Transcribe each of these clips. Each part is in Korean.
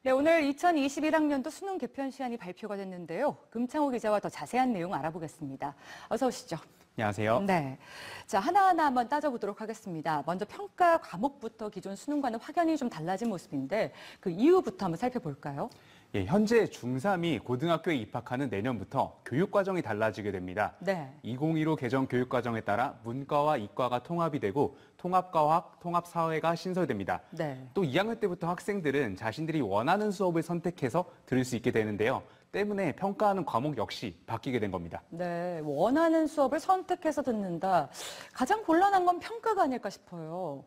네, 오늘 2021학년도 수능 개편 시간이 발표가 됐는데요. 금창호 기자와 더 자세한 내용 알아보겠습니다. 어서 오시죠. 안녕하세요. 네. 자, 하나하나 한번 따져보도록 하겠습니다. 먼저 평가 과목부터 기존 수능과는 확연히 좀 달라진 모습인데 그 이유부터 한번 살펴볼까요? 예, 현재 중3이 고등학교에 입학하는 내년부터 교육과정이 달라지게 됩니다. 네. 2015 개정 교육과정에 따라 문과와 이과가 통합이 되고 통합과학, 통합사회가 신설됩니다. 네. 또 2학년 때부터 학생들은 자신들이 원하는 수업을 선택해서 들을 수 있게 되는데요. 때문에 평가하는 과목 역시 바뀌게 된 겁니다. 네, 원하는 수업을 선택해서 듣는다. 가장 곤란한 건 평가가 아닐까 싶어요.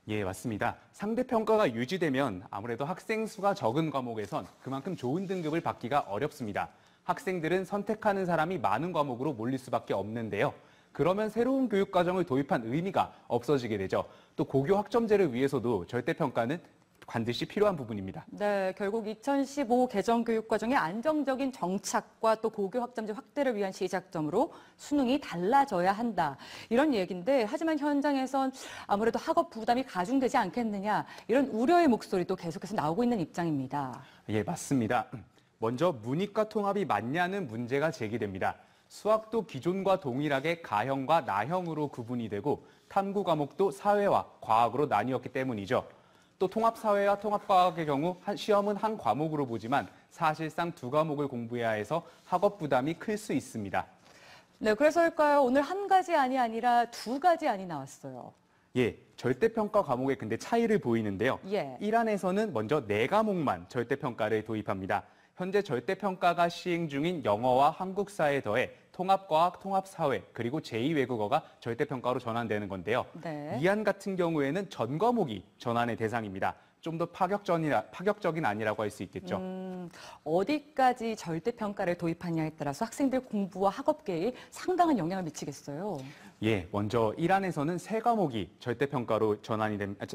예, 맞습니다. 상대평가가 유지되면 아무래도 학생 수가 적은 과목에선 그만큼 좋은 등급을 받기가 어렵습니다. 학생들은 선택하는 사람이 많은 과목으로 몰릴 수밖에 없는데요. 그러면 새로운 교육과정을 도입한 의미가 없어지게 되죠. 또 고교 학점제를 위해서도 절대평가는 반드시 필요한 부분입니다. 네, 결국 2015 개정 교육과정의 안정적인 정착과 또 고교 학점제 확대를 위한 시작점으로 수능이 달라져야 한다. 이런 얘기인데 하지만 현장에선 아무래도 학업 부담이 가중되지 않겠느냐 이런 우려의 목소리도 계속해서 나오고 있는 입장입니다. 예, 맞습니다. 먼저 문이과 통합이 맞냐는 문제가 제기됩니다. 수학도 기존과 동일하게 가형과 나형으로 구분이 되고 탐구 과목도 사회와 과학으로 나뉘었기 때문이죠. 또 통합사회와 통합과학의 경우 시험은 한 과목으로 보지만 사실상 두 과목을 공부해야 해서 학업 부담이 클 수 있습니다. 네, 그래서일까요? 오늘 한 가지 안이 아니라 두 가지 안이 나왔어요. 예, 절대평가 과목의 근데 차이를 보이는데요. 예. 1안에서는 먼저 4과목만 절대평가를 도입합니다. 현재 절대평가가 시행 중인 영어와 한국사에 더해 통합과학, 통합사회, 그리고 제2외국어가 절대평가로 전환되는 건데요. 네. 2안 같은 경우에는 전 과목이 전환의 대상입니다. 좀 더 파격적인 안이라고 할 수 있겠죠. 어디까지 절대평가를 도입하냐에 따라서 학생들 공부와 학업 계획에 상당한 영향을 미치겠어요. 예, 먼저 1안에서는 3과목이 절대평가로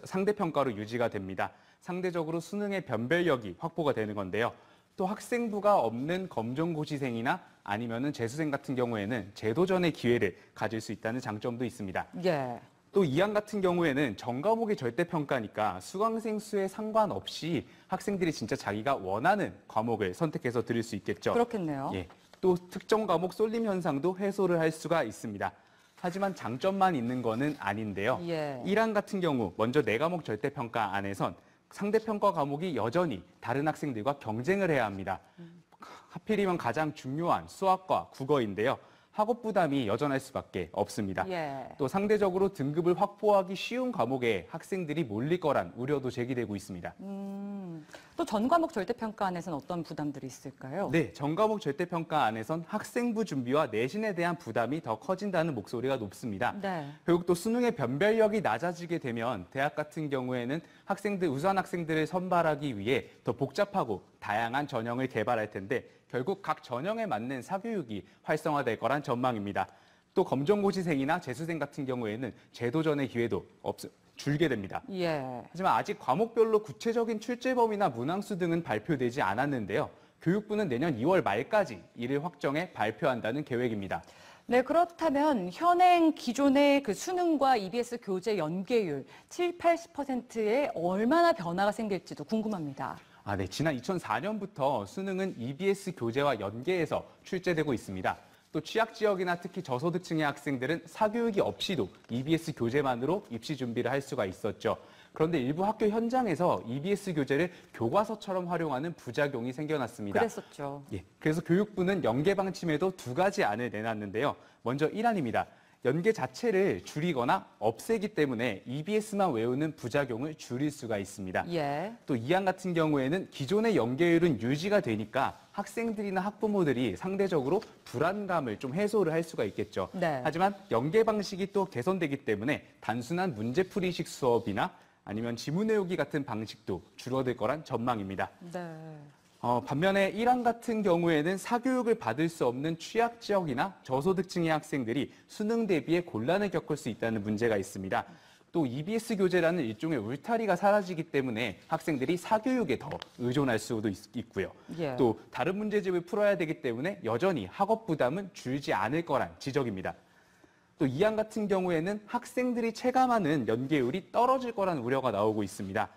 상대평가로 유지가 됩니다. 상대적으로 수능의 변별력이 확보가 되는 건데요. 또 학생부가 없는 검정고시생이나 아니면은 재수생 같은 경우에는 제도전의 기회를 가질 수 있다는 장점도 있습니다. 예. 또 2안 같은 경우에는 전 과목이 절대평가니까 수강생 수에 상관없이 학생들이 진짜 자기가 원하는 과목을 선택해서 들을 수 있겠죠. 그렇겠네요. 예. 또 특정 과목 쏠림 현상도 해소를 할 수가 있습니다. 하지만 장점만 있는 거는 아닌데요. 예. 1안 같은 경우 먼저 4과목 절대평가 안에선 상대평가 과목이 여전히 다른 학생들과 경쟁을 해야 합니다. 하필이면 가장 중요한 수학과 국어인데요. 학업 부담이 여전할 수밖에 없습니다. 예. 또 상대적으로 등급을 확보하기 쉬운 과목에 학생들이 몰릴 거란 우려도 제기되고 있습니다. 또 전 과목 절대평가 안에서는 어떤 부담들이 있을까요? 네, 전과목 절대평가 안에선 학생부 준비와 내신에 대한 부담이 더 커진다는 목소리가 높습니다. 네. 결국 또 수능의 변별력이 낮아지게 되면 대학 같은 경우에는 우수한 학생들을 선발하기 위해 더 복잡하고 다양한 전형을 개발할 텐데 결국 각 전형에 맞는 사교육이 활성화될 거란 전망입니다. 또 검정고시생이나 재수생 같은 경우에는 제도전의 기회도 줄게 됩니다. 예. 하지만 아직 과목별로 구체적인 출제범위나 문항수 등은 발표되지 않았는데요. 교육부는 내년 2월 말까지 이를 확정해 발표한다는 계획입니다. 네, 그렇다면 현행 기존의 그 수능과 EBS 교재 연계율 7, 80%에 얼마나 변화가 생길지도 궁금합니다. 네, 지난 2004년부터 수능은 EBS 교재와 연계해서 출제되고 있습니다. 또 취약 지역이나 특히 저소득층의 학생들은 사교육이 없이도 EBS 교재만으로 입시 준비를 할 수가 있었죠. 그런데 일부 학교 현장에서 EBS 교재를 교과서처럼 활용하는 부작용이 생겨났습니다. 그랬었죠. 예, 그래서 교육부는 연계 방침에도 2가지 안을 내놨는데요. 먼저 1안입니다. 연계 자체를 줄이거나 없애기 때문에 EBS만 외우는 부작용을 줄일 수가 있습니다. 예. 또 2안 같은 경우에는 기존의 연계율은 유지가 되니까 학생들이나 학부모들이 상대적으로 불안감을 좀 해소를 할 수가 있겠죠. 네. 하지만 연계 방식이 또 개선되기 때문에 단순한 문제풀이식 수업이나 아니면 지문 외우기 같은 방식도 줄어들 거란 전망입니다. 네. 반면에 1안 같은 경우에는 사교육을 받을 수 없는 취약 지역이나 저소득층의 학생들이 수능 대비에 곤란을 겪을 수 있다는 문제가 있습니다. 또 EBS 교재라는 일종의 울타리가 사라지기 때문에 학생들이 사교육에 더 의존할 수도 있고요. 예. 또 다른 문제집을 풀어야 되기 때문에 여전히 학업 부담은 줄지 않을 거란 지적입니다. 또 2안 같은 경우에는 학생들이 체감하는 연계율이 떨어질 거란 우려가 나오고 있습니다.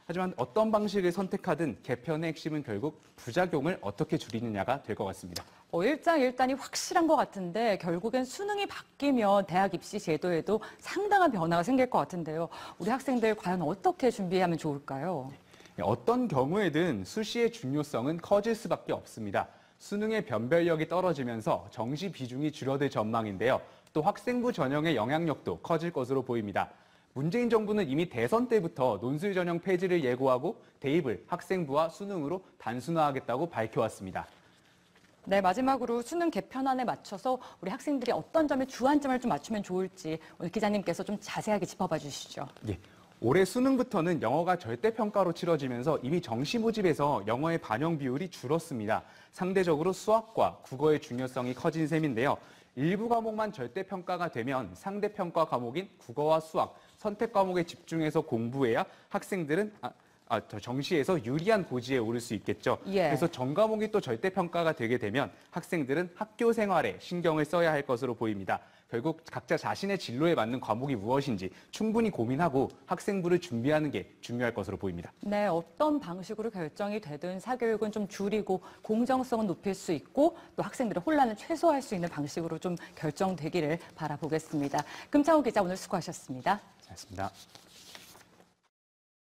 하지만 어떤 방식을 선택하든 개편의 핵심은 결국 부작용을 어떻게 줄이느냐가 될 것 같습니다. 일장일단이 확실한 것 같은데 결국엔 수능이 바뀌면 대학 입시 제도에도 상당한 변화가 생길 것 같은데요. 우리 학생들 과연 어떻게 준비하면 좋을까요? 어떤 경우에든 수시의 중요성은 커질 수밖에 없습니다. 수능의 변별력이 떨어지면서 정시 비중이 줄어들 전망인데요. 또 학생부 전형의 영향력도 커질 것으로 보입니다. 문재인 정부는 이미 대선 때부터 논술 전형 폐지를 예고하고 대입을 학생부와 수능으로 단순화하겠다고 밝혀왔습니다. 네, 마지막으로 수능 개편안에 맞춰서 우리 학생들이 어떤 점에 주안점을 좀 맞추면 좋을지 오늘 기자님께서 좀 자세하게 짚어봐 주시죠. 예. 올해 수능부터는 영어가 절대평가로 치러지면서 이미 정시 모집에서 영어의 반영 비율이 줄었습니다. 상대적으로 수학과 국어의 중요성이 커진 셈인데요. 일부 과목만 절대평가가 되면 상대평가 과목인 국어와 수학, 선택 과목에 집중해서 공부해야 학생들은 정시에서 유리한 고지에 오를 수 있겠죠. 예. 그래서 전 과목이 또 절대평가가 되게 되면 학생들은 학교 생활에 신경을 써야 할 것으로 보입니다. 결국 각자 자신의 진로에 맞는 과목이 무엇인지 충분히 고민하고 학생부를 준비하는 게 중요할 것으로 보입니다. 네, 어떤 방식으로 결정이 되든 사교육은 좀 줄이고 공정성은 높일 수 있고 또 학생들의 혼란을 최소화할 수 있는 방식으로 좀 결정되기를 바라보겠습니다. 금창호 기자 오늘 수고하셨습니다. 고맙습니다.